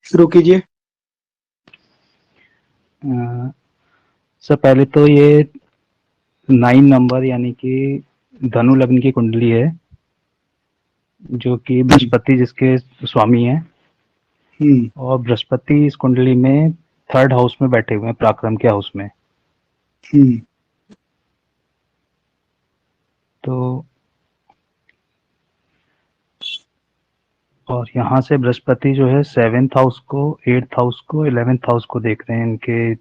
शुरू कीजिए। सर पहले तो ये 9 नंबर यानी कि धनु लग्न की कुंडली है, जो कि हम्म। बृहस्पति जिसके स्वामी हैं। हम्म। और बृहस्पति इस कुंडली में थर्ड हाउस में बैठे हुए हैं, पराक्रम के हाउस में। हम्म। तो और यहाँ से बृहस्पति जो है 7th हाउस को, 8th हाउस को, 11th हाउस को देख रहे हैं, इनके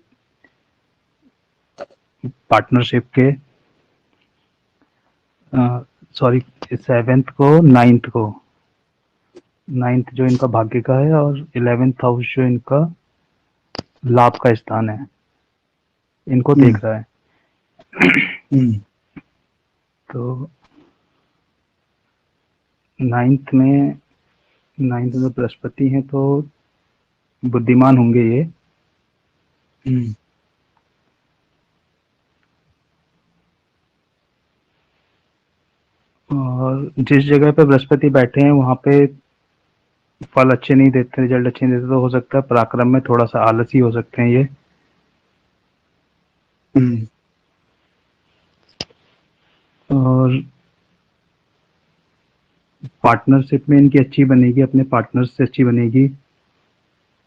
पार्टनरशिप के। सॉरी, 7th को, 9th को। 9th जो इनका भाग्य का है, और 11th हाउस जो इनका लाभ का स्थान है, इनको हम्म। देख रहा है। हम्म। तो 9th में जो बृहस्पति हैं, तो बुद्धिमान होंगे ये। हम्म। और जिस जगह पे बृहस्पति बैठे हैं वहां पे फल अच्छे नहीं देते, रिजल्ट अच्छे नहीं देते, तो हो सकता है पराक्रम में थोड़ा सा आलसी हो सकते हैं ये। हम्म। और पार्टनरशिप में इनकी अच्छी बनेगी, अपने पार्टनर से अच्छी बनेगी।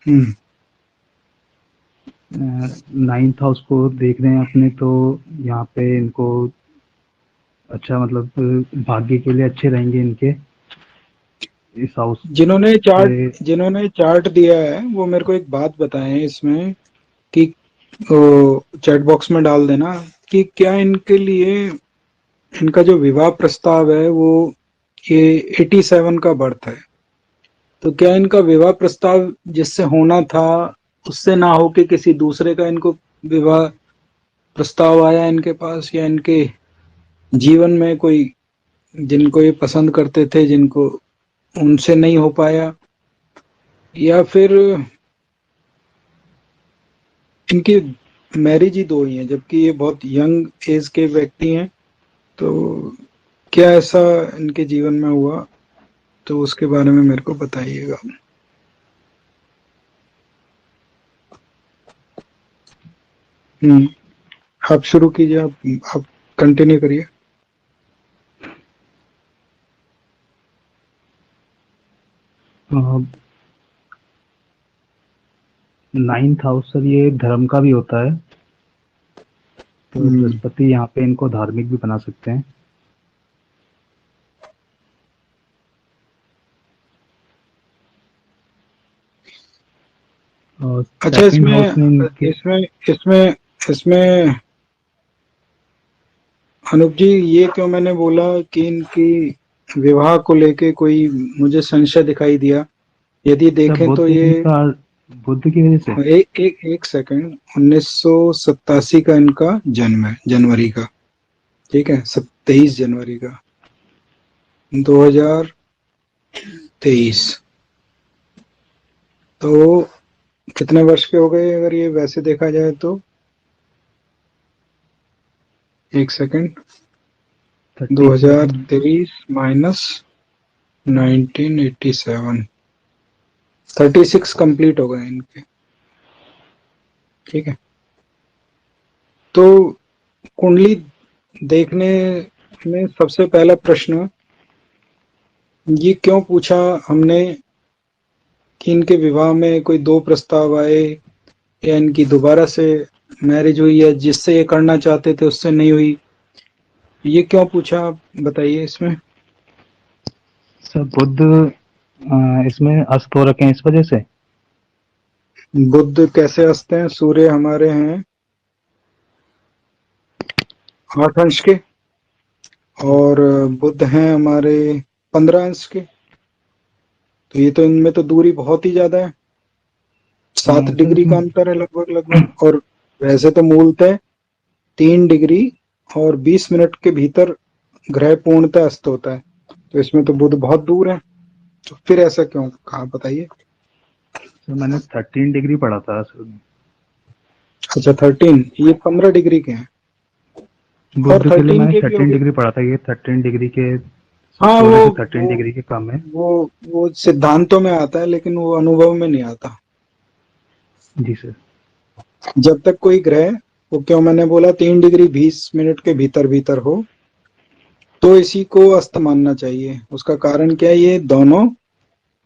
हम्म। 9th हाउस को देख रहे हैं अपने, तो यहाँ पे इनको अच्छा, मतलब भाग्य के लिए अच्छे रहेंगे इनके इस हाउस से। जिन्होंने चार्ट दिया है वो मेरे को एक बात बताएं इसमें कि चैट बॉक्स में डाल देना कि क्या इनके लिए इनका जो विवाह प्रस्ताव है वो ये 87 का बर्थ है। तो क्या इनका विवाह प्रस्ताव जिससे होना था उससे ना हो के किसी दूसरे का इनको विवाह प्रस्ताव आया इनके पास, या इनके जीवन में कोई जिनको ये पसंद करते थे जिनको उनसे नहीं हो पाया, या फिर इनकी मैरिज ही दो ही है जबकि ये बहुत यंग एज के व्यक्ति हैं। तो क्या ऐसा इनके जीवन में हुआ, तो उसके बारे में मेरे को बताइएगा। हम्म। आप शुरू कीजिए, आप कंटिन्यू करिए। 9th हाउस सर ये धर्म का भी होता है, तो हम्म। बृहस्पति यहाँ पे इनको धार्मिक भी बना सकते हैं। और अच्छा, सेकंड हाउस में इनके। इसमें इसमें इसमें अनूप जी, ये क्यों मैंने बोला कि इनकी विवाह को लेके कोई मुझे संशय दिखाई दिया। यदि सर देखें तो ये बुद्ध की वजह से। एक सेकंड, 1987 का इनका जन्म है, जनवरी का। ठीक है, 23 जनवरी का 2023। तो कितने वर्ष के हो गए अगर ये वैसे देखा जाए तो? एक सेकंड, 37। 2023 माइनस 1987, 36 कंप्लीट हो गए इनके। ठीक है, तो कुंडली देखने में सबसे पहला प्रश्न ये क्यों पूछा हमने कि इनके विवाह में कोई दो प्रस्ताव आए, या इनकी दोबारा से मैरिज हुई, या जिससे ये करना चाहते थे उससे नहीं हुई। ये क्यों पूछा, आप बताइए इसमें। सर बुद्ध इसमें अस्त हो रखे हैं इस वजह से। बुध कैसे हंसते हैं? सूर्य हमारे हैं 8 अंश के, और बुध हैं हमारे 15 अंश के। तो ये तो इनमें तो दूरी बहुत ही ज्यादा है, 7 डिग्री का इसमें अंतर है लगभग लगभग। और वैसे तो मूलतः 3 डिग्री और 20 मिनट के भीतर ग्रह पूर्णतः अस्त होता है। तो इसमें तो बुध बहुत दूर है, तो फिर ऐसा क्यों कहा, बताइए। सर मैंने 13 डिग्री पढ़ा था सर। अच्छा, 13, ये 15 डिग्री के हैं। और बुद्ध के लिए 13 मैंने के भी हो 13 डिग्री गए। पढ़ा था, ये 13 डिग्री के, हाँ, सूर्य से 13 डिग्री के कम है। वो सिद्धांतों में आता है लेकिन वो अनुभव में नहीं आता। जी सर। जब तक कोई ग्रह, वो क्यों मैंने बोला 3 डिग्री 20 मिनट के भीतर भीतर हो, तो इसी को अस्त मानना चाहिए। उसका कारण क्या है, ये दोनों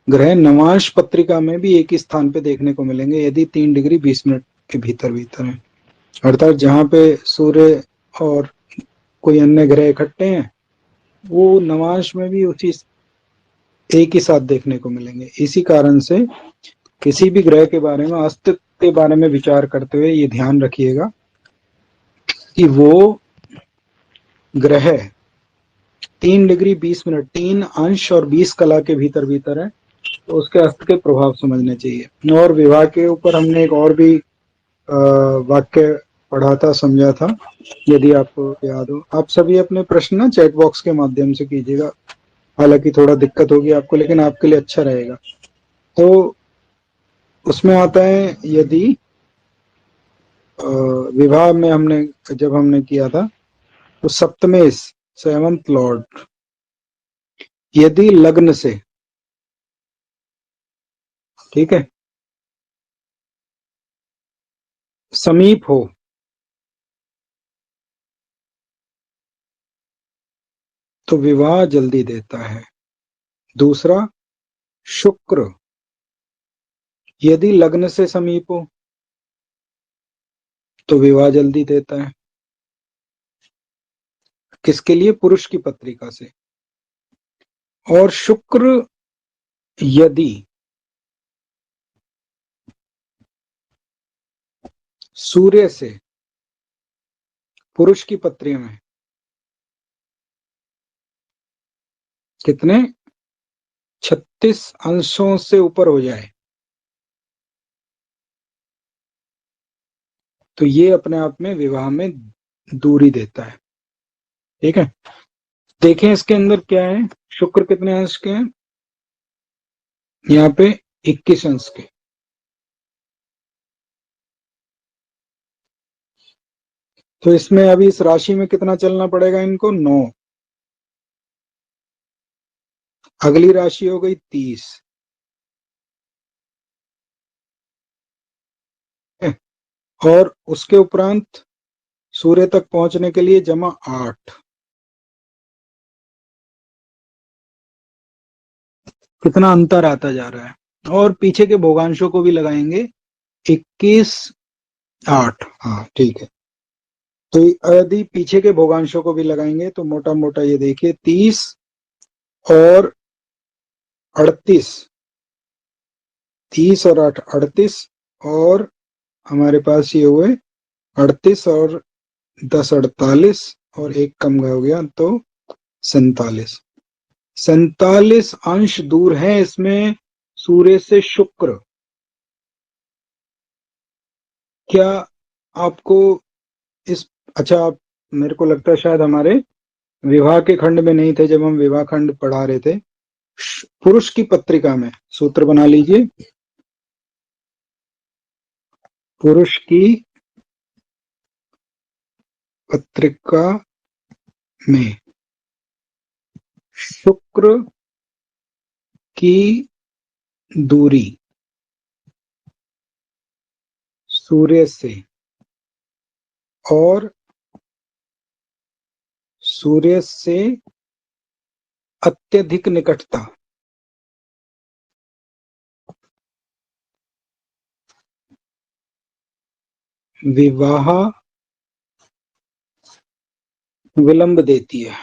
ग्रह नवांश पत्रिका में भी एक ही स्थान पे देखने को मिलेंगे यदि 3 डिग्री 20 मिनट के भीतर भीतर है। अर्थात जहां पे सूर्य और कोई अन्य ग्रह इकट्ठे हैं, वो नवांश में भी उसी एक ही साथ देखने को मिलेंगे। इसी कारण से किसी भी ग्रह के बारे में, अस्तित्व के बारे में विचार करते हुए ये ध्यान रखिएगा कि वो ग्रह 3 डिग्री 20 मिनट, 3 अंश और 20 कला के भीतर भीतर है, तो उसके अस्त्र के प्रभाव समझने चाहिए। और विवाह के ऊपर हमने एक और भी वाक्य पढ़ा था, समझा था, यदि आपको याद हो। आप सभी अपने प्रश्न ना चैट बॉक्स के माध्यम से कीजिएगा, हालांकि थोड़ा दिक्कत होगी आपको, लेकिन आपके लिए अच्छा रहेगा। तो उसमें आता है, यदि विवाह में जब हमने किया था, तो सप्तमेश, सेवंथ लॉर्ड, यदि लग्न से, ठीक है, समीप हो, तो विवाह जल्दी देता है। दूसरा, शुक्र यदि लग्न से समीप हो, तो विवाह जल्दी देता है। किसके लिए? पुरुष की पत्रिका से। और शुक्र यदि सूर्य से, पुरुष की पत्री में कितने 36 अंशों से ऊपर हो जाए, तो ये अपने आप में विवाह में दूरी देता है। ठीक है, देखें इसके अंदर क्या है। शुक्र कितने अंश के हैं यहाँ पे? 21 अंश के। तो इसमें अभी इस राशि में कितना चलना पड़ेगा इनको? 9। अगली राशि हो गई 30, और उसके उपरांत सूर्य तक पहुंचने के लिए जमा 8। कितना अंतर आता जा रहा है। और पीछे के भोगांशों को भी लगाएंगे, 21 8, हाँ ठीक है। तो यदि पीछे के भोगांशों को भी लगाएंगे तो मोटा मोटा ये देखिए 30 और 38, 30 और 8 38, और हमारे पास ये हुए 38 और 10 48, और एक कम हो गया तो 47। 47 अंश दूर है इसमें सूर्य से शुक्र। क्या आपको इस, अच्छा, आप, मेरे को लगता है शायद हमारे विवाह के खंड में नहीं थे जब हम विवाह खंड पढ़ा रहे थे। पुरुष की पत्रिका में सूत्र बना लीजिए। पुरुष की पत्रिका में शुक्र की दूरी सूर्य से और सूर्य से अत्यधिक निकटता, विवाह विलंब देती है।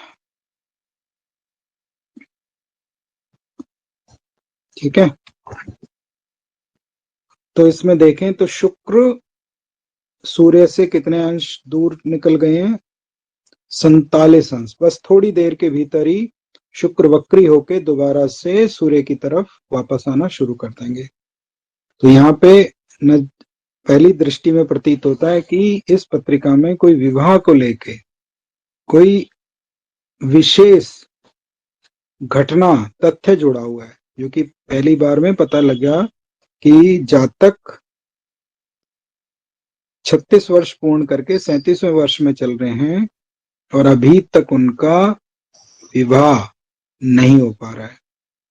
ठीक है, तो इसमें देखें तो शुक्र सूर्य से कितने अंश दूर निकल गए हैं? 47 अंश। बस थोड़ी देर के भीतर ही शुक्र वक्री होके दोबारा से सूर्य की तरफ वापस आना शुरू कर देंगे। तो यहाँ पे न, पहली दृष्टि में प्रतीत होता है कि इस पत्रिका में कोई विवाह को लेके कोई विशेष घटना, तथ्य जुड़ा हुआ है, जो कि पहली बार में पता लगा कि जातक 36 वर्ष पूर्ण करके 37वें वर्ष में चल रहे हैं और अभी तक उनका विवाह नहीं हो पा रहा है।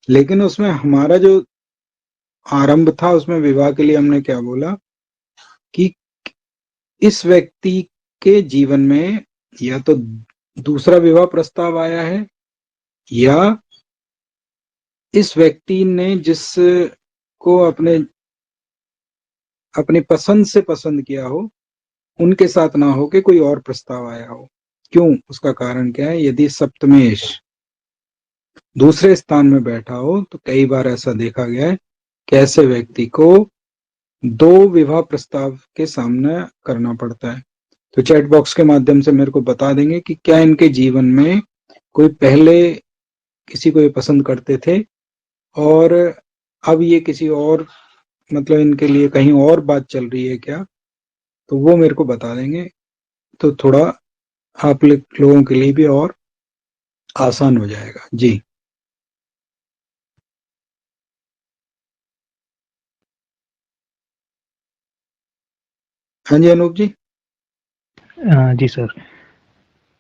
लेकिन उसमें हमारा जो आरंभ था, उसमें विवाह के लिए हमने क्या बोला कि इस व्यक्ति के जीवन में या तो दूसरा विवाह प्रस्ताव आया है, या इस व्यक्ति ने जिसको अपनी पसंद से पसंद किया हो, उनके साथ ना हो के कोई और प्रस्ताव आया हो। क्यों, उसका कारण क्या है? यदि सप्तमेश दूसरे स्थान में बैठा हो तो कई बार ऐसा देखा गया है कि ऐसे व्यक्ति को दो विवाह प्रस्ताव के सामना करना पड़ता है। तो चैट बॉक्स के माध्यम से मेरे को बता देंगे कि क्या इनके जीवन में कोई पहले किसी को ये पसंद करते थे और अब ये किसी और, मतलब इनके लिए कहीं और बात चल रही है क्या, तो वो मेरे को बता देंगे। तो थोड़ा आप लोगों के लिए भी और आसान हो जाएगा। जी हाँ जी अनूप जी, जी सर।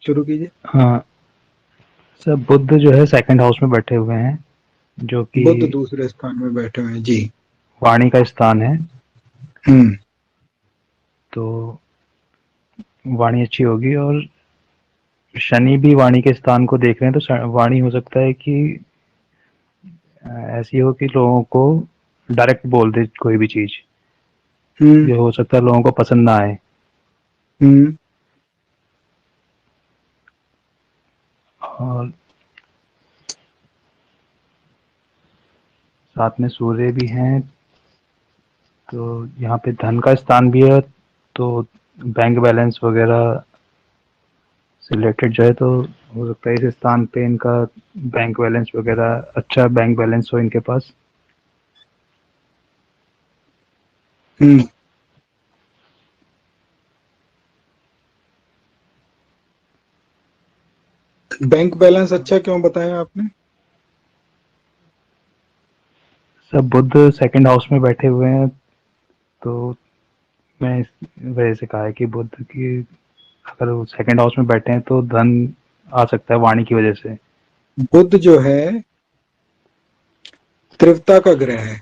शुरू कीजिए। हाँ सर, बुध जो है सेकंड हाउस में बैठे हुए हैं, जो कि बुध दूसरे स्थान में बैठे हुए हैं। जी। वाणी का स्थान है। हम्म। तो वाणी अच्छी होगी, और शनि भी वाणी के स्थान को देख रहे हैं, तो वाणी हो सकता है कि ऐसी हो कि लोगों को डायरेक्ट बोल दे कोई भी चीज, हम्म। जो हो सकता है लोगों को पसंद ना आए। हम्म। और साथ में सूर्य भी हैं, तो यहाँ पे धन का स्थान भी है, तो बैंक बैलेंस वगैरह से रिलेटेड जो है, तो हो सकता है इस स्थान पे इनका बैंक बैलेंस वगैरह, अच्छा बैंक बैलेंस हो इनके पास। हम्म। बैंक बैलेंस अच्छा क्यों बताया आपने? सब बुध सेकंड हाउस में बैठे हुए हैं, तो मैं इस वजह से कहा है कि बुध की, अगर वो सेकंड हाउस में बैठे हैं तो धन आ सकता है वाणी की वजह से। बुध जो है तीव्रता का ग्रह है,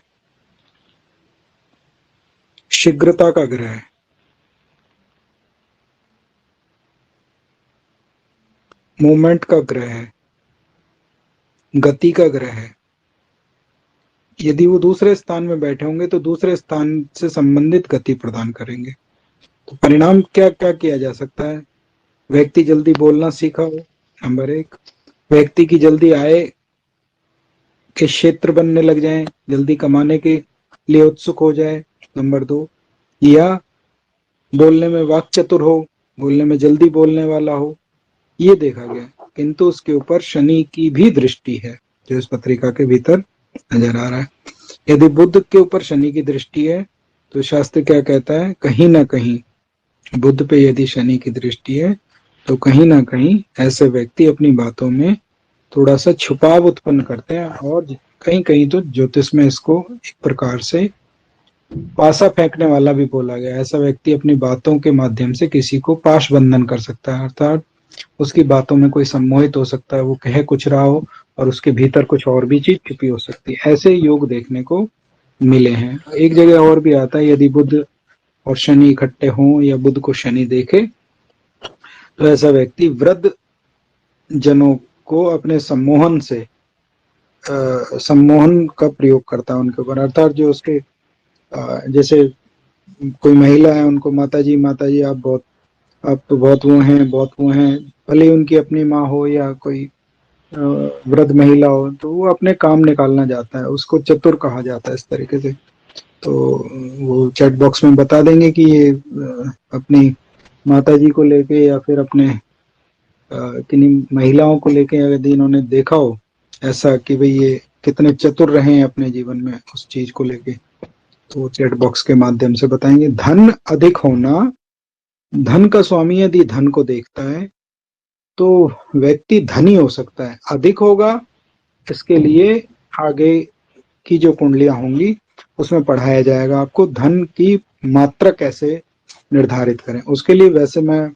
शीघ्रता का ग्रह है, मूवमेंट का ग्रह है, गति का ग्रह है। यदि वो दूसरे स्थान में बैठे होंगे तो दूसरे स्थान से संबंधित गति प्रदान करेंगे। तो परिणाम क्या क्या किया जा सकता है? व्यक्ति जल्दी बोलना सीखा हो, नंबर एक। व्यक्ति की जल्दी आय के क्षेत्र बनने लग जाएं, जल्दी कमाने के लिए उत्सुक हो जाए, नंबर दो। या बोलने में वाक चतुर हो, बोलने में जल्दी बोलने वाला हो, ये देखा गया। किंतु उसके ऊपर शनि की भी दृष्टि है, जो इस पत्रिका के भीतर नजर आ रहा है। यदि बुध के ऊपर शनि की दृष्टि है तो शास्त्र क्या कहता है? कहीं ना कहीं बुध पे यदि शनि की दृष्टि है तो कहीं ना कहीं ऐसे व्यक्ति अपनी बातों में थोड़ा सा छुपाव उत्पन्न करते हैं, और कहीं कहीं तो ज्योतिष में इसको एक प्रकार से पासा फेंकने वाला भी बोला गया। ऐसा व्यक्ति अपनी बातों के माध्यम से किसी को पाश बंधन कर सकता है, अर्थात उसकी बातों में कोई सम्मोहित हो सकता है, वो कह कुछ रहा हो और उसके भीतर कुछ और भी चीज छुपी हो सकती है। ऐसे योग देखने को मिले हैं। एक जगह और भी आता है, यदि बुध और शनि इकट्ठे हों या बुध को शनि देखे तो ऐसा व्यक्ति वृद्ध जनों को अपने सम्मोहन का प्रयोग करता है उनके ऊपर, अर्थात जो उसके जैसे कोई महिला है, उनको माता जी आप तो बहुत वो हैं, भले ही उनकी अपनी माँ हो या कोई वृद्ध महिला हो, तो वो अपने काम निकालना चाहता है, उसको चतुर कहा जाता है इस तरीके से। तो वो चैट बॉक्स में बता देंगे कि ये अपनी माता जी को लेके या फिर अपने किन्हीं महिलाओं को लेके यदि इन्होंने देखा हो ऐसा कि भाई ये कितने चतुर रहे हैं अपने जीवन में उस चीज को लेके, तो चैट बॉक्स के माध्यम से बताएंगे। धन अधिक होना, धन का स्वामी यदि धन को देखता है तो व्यक्ति धनी हो सकता है, अधिक होगा। इसके लिए आगे की जो कुंडलियां होंगी उसमें पढ़ाया जाएगा आपको धन की मात्रा कैसे निर्धारित करें। उसके लिए वैसे मैं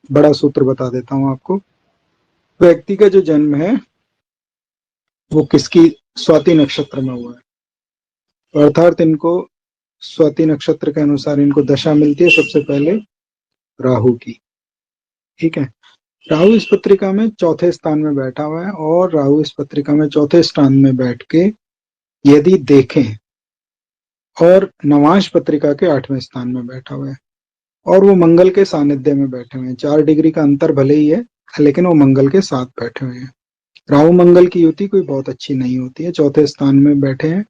बड़ा सूत्र बता देता हूं आपको। व्यक्ति का जो जन्म है वो किसकी स्वाति नक्षत्र में हुआ है, अर्थात इनको स्वाति नक्षत्र के अनुसार इनको दशा मिलती है सबसे पहले राहु की। ठीक है, राहु इस पत्रिका में चौथे स्थान में बैठा हुआ है, और राहु इस पत्रिका में चौथे स्थान में बैठ के यदि देखें, और नवांश पत्रिका के 8वें स्थान में बैठा हुआ है, और वो मंगल के सानिध्य में बैठे हुए हैं। 4 डिग्री का अंतर भले ही है, लेकिन वो मंगल के साथ बैठे हुए हैं। राहु मंगल की युति कोई बहुत अच्छी नहीं होती है। चौथे स्थान में बैठे हैं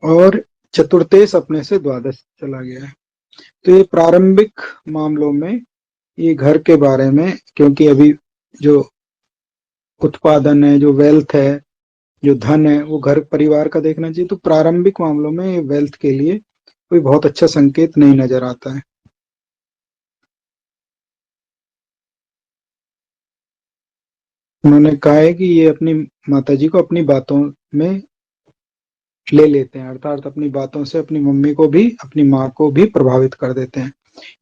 और चतुर्थेश अपने से द्वादश चला गया है। तो ये प्रारंभिक मामलों में ये घर के बारे में, क्योंकि अभी जो उत्पादन है, जो वेल्थ है, जो धन है, वो घर परिवार का देखना चाहिए। तो प्रारंभिक मामलों में ये वेल्थ के लिए कोई बहुत अच्छा संकेत नहीं नजर आता है। उन्होंने कहा है कि ये अपनी माताजी को अपनी बातों में ले लेते हैं, अर्थात अपनी बातों से अपनी मम्मी को भी, अपनी माँ को भी प्रभावित कर देते हैं।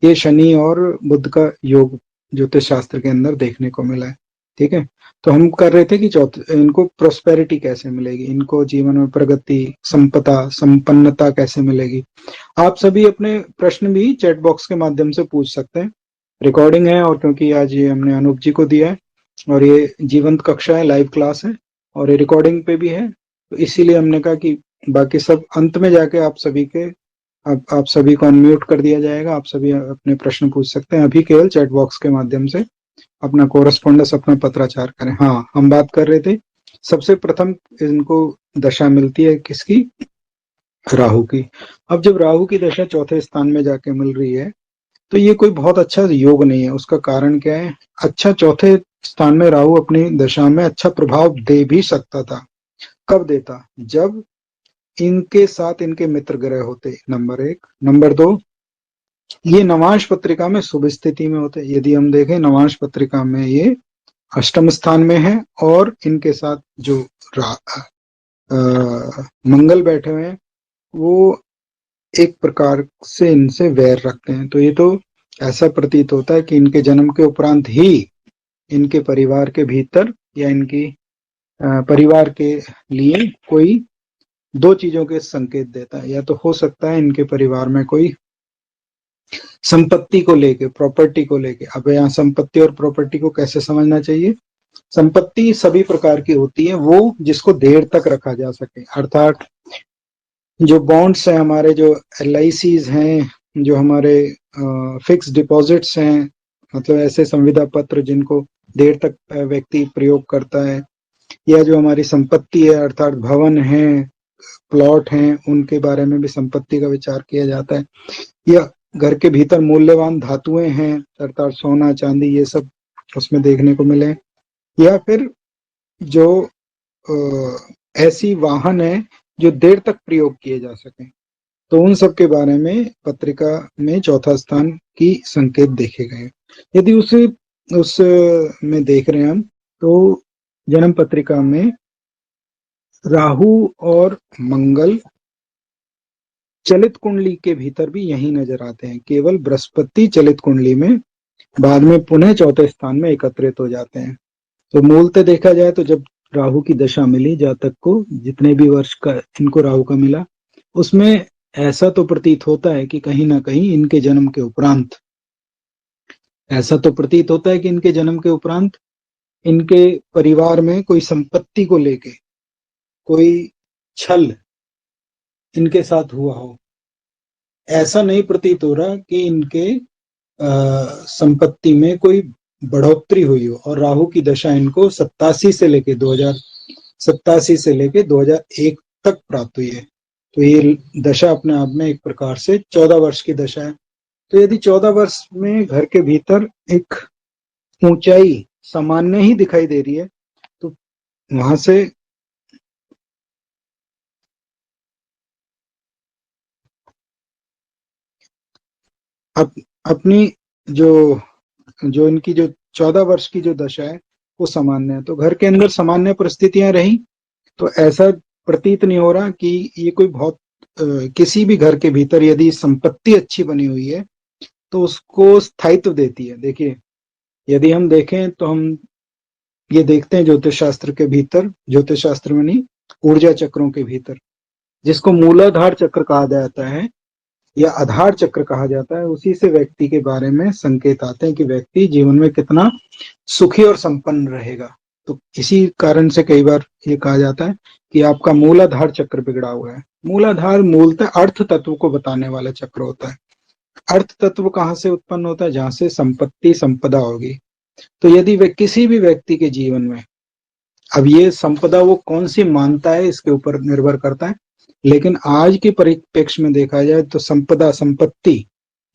ये शनि और बुध का योग ज्योतिष शास्त्र के अंदर देखने को मिला है। ठीक है, तो हम कर रहे थे कि इनको प्रोस्पेरिटी कैसे मिलेगी, इनको जीवन में प्रगति, संपदा, संपन्नता कैसे मिलेगी। आप सभी अपने प्रश्न भी चैट बॉक्स के माध्यम से पूछ सकते हैं। रिकॉर्डिंग है, और क्योंकि आज ये हमने अनूप जी को दिया है और ये जीवंत कक्षा है, लाइव क्लास है, और ये रिकॉर्डिंग पे भी है, तो इसीलिए हमने कहा कि बाकी सब अंत में जाके आप सभी को अनम्यूट कर दिया जाएगा। आप सभी अपने प्रश्न पूछ सकते हैं। अभी केवल चैट बॉक्स के माध्यम से अपना कोरस्पोंडेंस, अपना पत्राचार करें। हाँ, हम बात कर रहे थे, सबसे प्रथम इनको दशा मिलती है किसकी? राहु की। अब जब राहु की दशा चौथे स्थान में जाके मिल रही है, तो ये कोई बहुत अच्छा योग नहीं है। उसका कारण क्या है? अच्छा, चौथे स्थान में राहु अपनी दशा में अच्छा प्रभाव दे भी सकता था। कब देता? जब इनके साथ इनके मित्र ग्रह होते, नंबर 1। नंबर 2, ये नवांश पत्रिका में शुभ स्थिति में होते। यदि हम देखें नवांश पत्रिका में ये अष्टम स्थान में है, और इनके साथ जो मंगल बैठे हुए हैं, वो एक प्रकार से इनसे वैर रखते हैं। तो ये तो ऐसा प्रतीत होता है कि इनके जन्म के उपरांत ही इनके परिवार के भीतर, या इनकी परिवार के लिए कोई 2 चीजों के संकेत देता है। या तो हो सकता है इनके परिवार में कोई संपत्ति को लेके, प्रॉपर्टी को लेके। अब यहाँ संपत्ति और प्रॉपर्टी को कैसे समझना चाहिए? संपत्ति सभी प्रकार की होती है, वो जिसको देर तक रखा जा सके। अर्थात जो बॉन्ड्स हैं हमारे, जो LICs हैं, जो हमारे फिक्स डिपॉजिट्स हैं, मतलब ऐसे संविदा पत्र जिनको देर तक व्यक्ति प्रयोग करता है, या जो हमारी संपत्ति है, अर्थात भवन है, प्लॉट हैं, उनके बारे में भी संपत्ति का विचार किया जाता है। या घर के भीतर मूल्यवान धातुएं हैं, अर्थात सोना, चांदी, ये सब उसमें देखने को मिले। या फिर जो ऐसी वाहन है जो देर तक प्रयोग किए जा सके, तो उन सब के बारे में पत्रिका में चौथा स्थान की संकेत देखे गए। यदि उस में देख रहे हैं हम, तो जन्म पत्रिका में राहु और मंगल चलित कुंडली के भीतर भी यही नजर आते हैं। केवल बृहस्पति चलित कुंडली में बाद में पुनः चौथे स्थान में एकत्रित हो जाते हैं। तो मूलतः देखा जाए तो जब राहु की दशा मिली, जातक को जितने भी वर्ष का इनको राहु का मिला, उसमें ऐसा तो प्रतीत होता है कि कहीं ना कहीं इनके जन्म के उपरांत, ऐसा तो प्रतीत होता है कि इनके जन्म के उपरांत इनके परिवार में कोई संपत्ति को लेके कोई छल इनके साथ हुआ हो। ऐसा नहीं प्रतीत हो रहा कि इनके संपत्ति में कोई बढ़ोतरी हुई हो। और राहु की दशा इनको 87 से लेके 2001 तक प्राप्त हुई है। तो ये दशा अपने आप में एक प्रकार से 14 वर्ष की दशा है। तो यदि 14 वर्ष में घर के भीतर एक ऊंचाई सामान्य ही दिखाई दे रही है, तो वहां से अपनी जो इनकी जो 14 वर्ष की जो दशा है वो सामान्य है। तो घर के अंदर सामान्य परिस्थितियां रही, तो ऐसा प्रतीत नहीं हो रहा कि ये कोई बहुत किसी भी घर के भीतर यदि संपत्ति अच्छी बनी हुई है तो उसको स्थायित्व देती है। देखिए, यदि हम देखें तो हम ये देखते हैं ज्योतिष शास्त्र के भीतर, ज्योतिष शास्त्र में नहीं, ऊर्जा चक्रों के भीतर, जिसको मूलाधार चक्र कहा जाता है, या आधार चक्र कहा जाता है, उसी से व्यक्ति के बारे में संकेत आते हैं कि व्यक्ति जीवन में कितना सुखी और संपन्न रहेगा। तो इसी कारण से कई बार ये कहा जाता है कि आपका मूलाधार चक्र बिगड़ा हुआ है। मूलाधार मूलतः अर्थ तत्व को बताने वाला चक्र होता है। अर्थ तत्व कहाँ से उत्पन्न होता है? जहां से संपत्ति संपदा होगी। तो यदि वे किसी भी व्यक्ति के जीवन में, अब ये संपदा वो कौन सी मानता है इसके ऊपर निर्भर करता है, लेकिन आज के परिप्रेक्ष्य में देखा जाए तो संपदा संपत्ति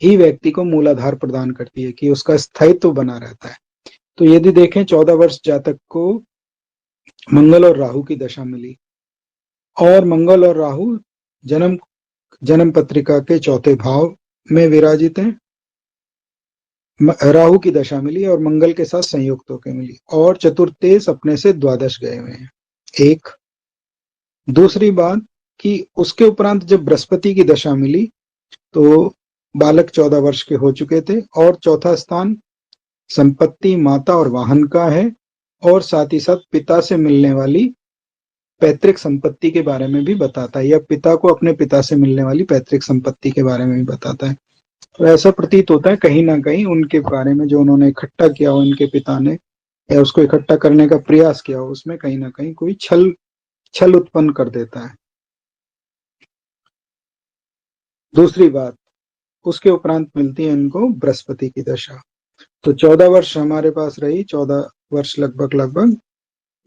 ही व्यक्ति को मूलाधार प्रदान करती है कि उसका स्थायित्व बना रहता है। तो यदि देखें 14 वर्ष जातक को मंगल और राहु की दशा मिली, और मंगल और राहु जन्म जन्म पत्रिका के चौथे भाव में विराजित हैं। राहु की दशा मिली और मंगल के साथ संयुक्त होकर मिली, और चतुर्थ अपने से द्वादश गए हुए हैं। एक दूसरी बात कि उसके उपरांत जब बृहस्पति की दशा मिली तो बालक 14 वर्ष के हो चुके थे, और चौथा स्थान संपत्ति, माता और वाहन का है, और साथ ही साथ पिता से मिलने वाली पैतृक संपत्ति के बारे में भी बताता है, या पिता को अपने पिता से मिलने वाली पैतृक संपत्ति के बारे में भी बताता है। तो ऐसा प्रतीत होता है कहीं ना कहीं उनके बारे में जो उन्होंने इकट्ठा किया हो, उनके पिता ने, या उसको इकट्ठा करने का प्रयास किया हो, उसमें कहीं ना कहीं कोई छल उत्पन्न कर देता है। दूसरी बात, उसके उपरांत मिलती है इनको बृहस्पति की दशा। तो 14 वर्ष हमारे पास रही, 14 वर्ष लगभग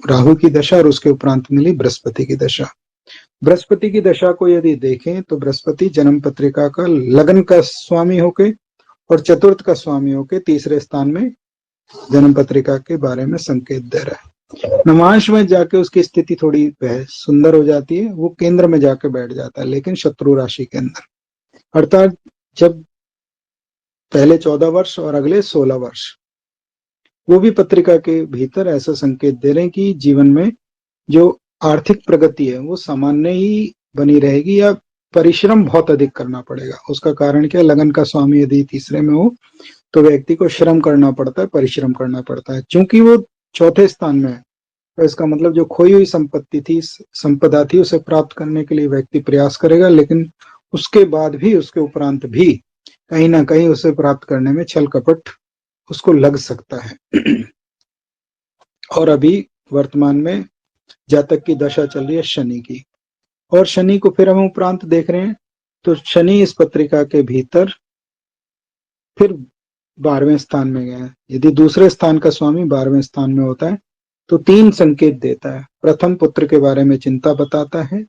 राहु की दशा, और उसके उपरांत मिली बृहस्पति की दशा। बृहस्पति की दशा को यदि देखें तो बृहस्पति जन्म पत्रिका का लगन का स्वामी होके और चतुर्थ का स्वामी होके तीसरे स्थान में जन्म पत्रिका के बारे में संकेत दे रहा है। नवांश में जाके उसकी स्थिति थोड़ी सुंदर हो जाती है, वो केंद्र में जाके बैठ जाता है, लेकिन शत्रु राशि के अंदर। अर्थात जब पहले 14 वर्ष और अगले 16 वर्ष वो भी पत्रिका के भीतर ऐसा संकेत दे रहे हैं कि जीवन में जो आर्थिक प्रगति है वो सामान्य ही बनी रहेगी, या परिश्रम बहुत अधिक करना पड़ेगा। उसका कारण क्या? लगन का स्वामी यदि तीसरे में हो तो व्यक्ति को श्रम करना पड़ता है, परिश्रम करना पड़ता है। चूंकि वो चौथे स्थान में है तो इसका मतलब जो खोई हुई संपत्ति थी, संपदा थी, उसे प्राप्त करने के लिए व्यक्ति प्रयास करेगा, लेकिन उसके बाद भी, उसके उपरांत भी कहीं ना कहीं उसे प्राप्त करने में छल कपट उसको लग सकता है। और अभी वर्तमान में जातक की दशा चल रही है शनि की, और शनि को फिर हम उपरांत देख रहे हैं। तो शनि इस पत्रिका के भीतर फिर 12वें स्थान में गया है। यदि दूसरे स्थान का स्वामी 12वें स्थान में होता है तो 3 संकेत देता है। प्रथम, पुत्र के बारे में चिंता बताता है,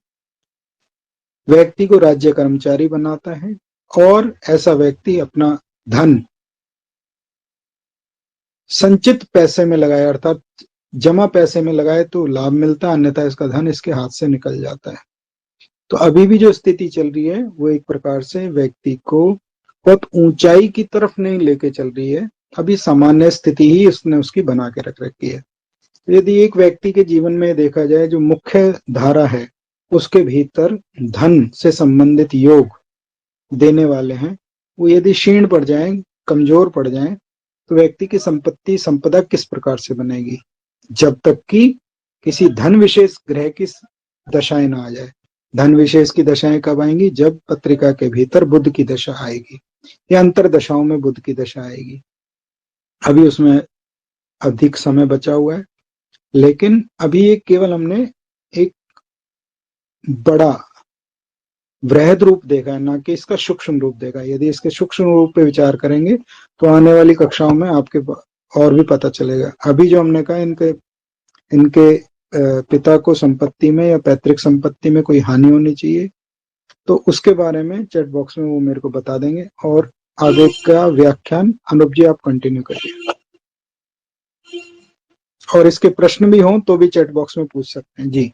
व्यक्ति को राज्य कर्मचारी बनाता है, और ऐसा व्यक्ति अपना धन संचित पैसे में लगाए, अर्थात जमा पैसे में लगाए तो लाभ मिलता है, अन्यथा इसका धन इसके हाथ से निकल जाता है। तो अभी भी जो स्थिति चल रही है वो एक प्रकार से व्यक्ति को बहुत ऊंचाई की तरफ नहीं लेके चल रही है, अभी सामान्य स्थिति ही उसने उसकी बना के रख रखी है। यदि एक व्यक्ति के जीवन में देखा जाए जो मुख्य धारा है उसके भीतर धन से संबंधित योग देने वाले हैं, वो यदि क्षीण पड़ जाए, कमजोर पड़ जाए, तो व्यक्ति की संपत्ति संपदा किस प्रकार से बनेगी? जब तक कि किसी धन विशेष ग्रह की दशाएं ना आ जाए। धन विशेष की दशाएं कब आएंगी? जब पत्रिका के भीतर बुध की दशा आएगी, या अंतर दशाओं में बुध की दशा आएगी। अभी उसमें अधिक समय बचा हुआ है, लेकिन अभी ये केवल हमने एक बड़ा वृहद रूप देखा है, ना कि इसका सूक्ष्म रूप देखा है। यदि इसके सूक्ष्म रूप पे विचार करेंगे तो आने वाली कक्षाओं में आपके और भी पता चलेगा। अभी जो हमने कहा इनके इनके पिता को संपत्ति में या पैतृक संपत्ति में कोई हानि होनी चाहिए, तो उसके बारे में चैट बॉक्स में वो मेरे को बता देंगे, और आगे का व्याख्यान अनुप जी आप कंटिन्यू करिए। और इसके प्रश्न भी हों तो भी चैट बॉक्स में पूछ सकते हैं जी।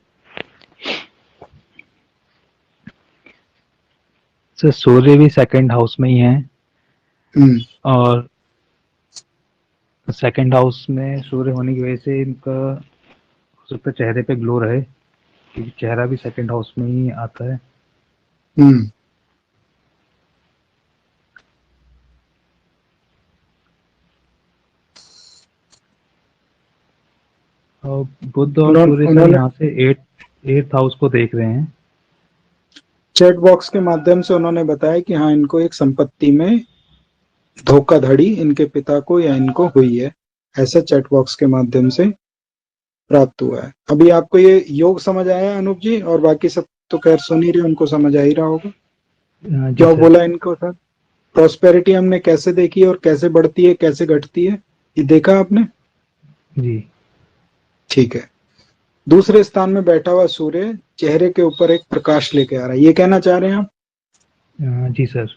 सर सूर्य भी सेकंड हाउस में ही है, और सेकंड हाउस में सूर्य होने की वजह से इनका हो सकता है चेहरे पे ग्लो रहे, क्योंकि चेहरा भी सेकंड हाउस में ही आता है। और बुध और सूर्य सर यहाँ से एट्थ हाउस को देख रहे हैं। चैट बॉक्स के माध्यम से उन्होंने बताया कि हाँ, इनको एक संपत्ति में धोखाधड़ी इनके पिता को या इनको हुई है, ऐसा चैट बॉक्स के माध्यम से प्राप्त हुआ है। अभी आपको ये योग समझ आया अनूप जी? और बाकी सब तो खैर सुन ही रहे, उनको समझ आ ही रहा होगा जी क्या सर। बोला इनको सर। प्रॉस्पेरिटी हमने कैसे देखी और कैसे बढ़ती है कैसे घटती है, ये देखा आपने? जी। ठीक है। दूसरे स्थान में बैठा हुआ सूर्य चेहरे के ऊपर एक प्रकाश लेके आ रहा है, ये कहना चाह रहे हैं आप? जी सर।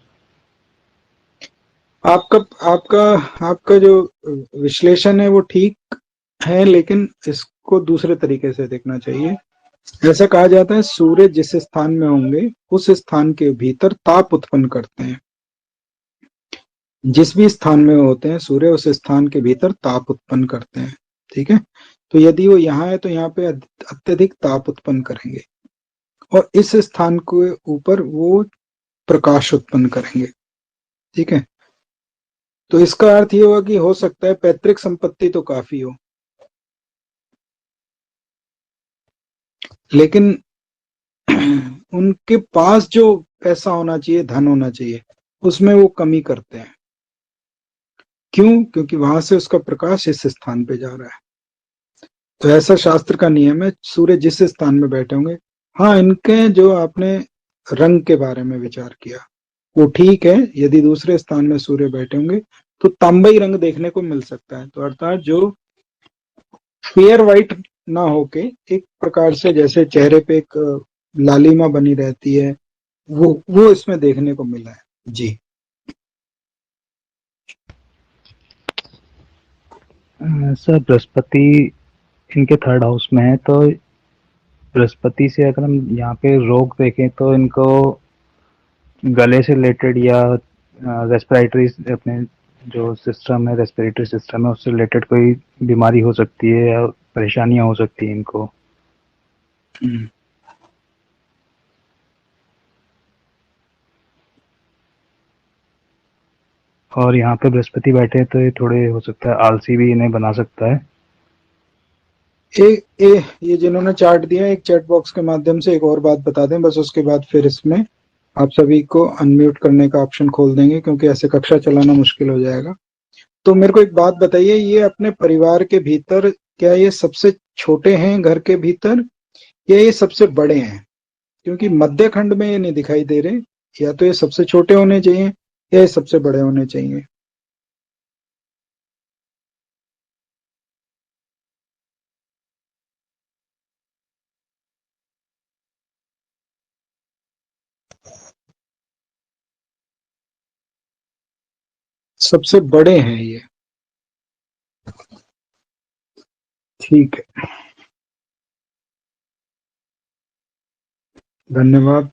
आपका आपका आपका जो विश्लेषण है वो ठीक है, लेकिन इसको दूसरे तरीके से देखना चाहिए। ऐसा कहा जाता है सूर्य जिस स्थान में होंगे उस स्थान के भीतर ताप उत्पन्न करते हैं। जिस भी स्थान में होते हैं सूर्य उस स्थान के भीतर ताप उत्पन्न करते हैं। ठीक है। तो यदि वो यहाँ है तो यहाँ पे अत्यधिक ताप उत्पन्न करेंगे, और इस स्थान के ऊपर वो प्रकाश उत्पन्न करेंगे। ठीक है। तो इसका अर्थ ये होगा कि हो सकता है पैतृक संपत्ति तो काफी हो, लेकिन उनके पास जो पैसा होना चाहिए, धन होना चाहिए, उसमें वो कमी करते हैं। क्यों? क्योंकि वहां से उसका प्रकाश इस स्थान पे जा रहा है। तो ऐसा शास्त्र का नियम है, सूर्य जिस स्थान में बैठे होंगे। हाँ, इनके जो आपने रंग के बारे में विचार किया वो ठीक है। यदि दूसरे स्थान में सूर्य बैठे होंगे तो तांबई रंग देखने को मिल सकता है, तो अर्थात जो फेयर व्हाइट ना होके एक प्रकार से जैसे चेहरे पे एक लालिमा बनी रहती है, वो इसमें देखने को मिला है जी। सर बृहस्पति इनके थर्ड हाउस में है, तो बृहस्पति से अगर हम यहाँ पे रोग देखें तो इनको गले से रिलेटेड या रेस्पिरेटरी अपने जो सिस्टम है, रेस्पिरेटरी सिस्टम है, उससे रिलेटेड कोई बीमारी हो सकती है या परेशानियां हो सकती हैं इनको। हम्म। और यहाँ पे बृहस्पति बैठे हैं तो ये थोड़े हो सकता है आलसी भी इन्हें बना सकता है। ये जिन्होंने चार्ट दिया, एक चैट बॉक्स के माध्यम से एक और बात बता दें बस, उसके बाद फिर इसमें आप सभी को अनम्यूट करने का ऑप्शन खोल देंगे, क्योंकि ऐसे कक्षा चलाना मुश्किल हो जाएगा। तो मेरे को एक बात बताइए, ये अपने परिवार के भीतर क्या ये सबसे छोटे हैं घर के भीतर, या ये सबसे बड़े हैं? क्योंकि मध्य खंड में ये नहीं दिखाई दे रहे। या तो ये सबसे छोटे होने चाहिए या ये सबसे बड़े होने चाहिए। सबसे बड़े हैं ये। ठीक है, धन्यवाद।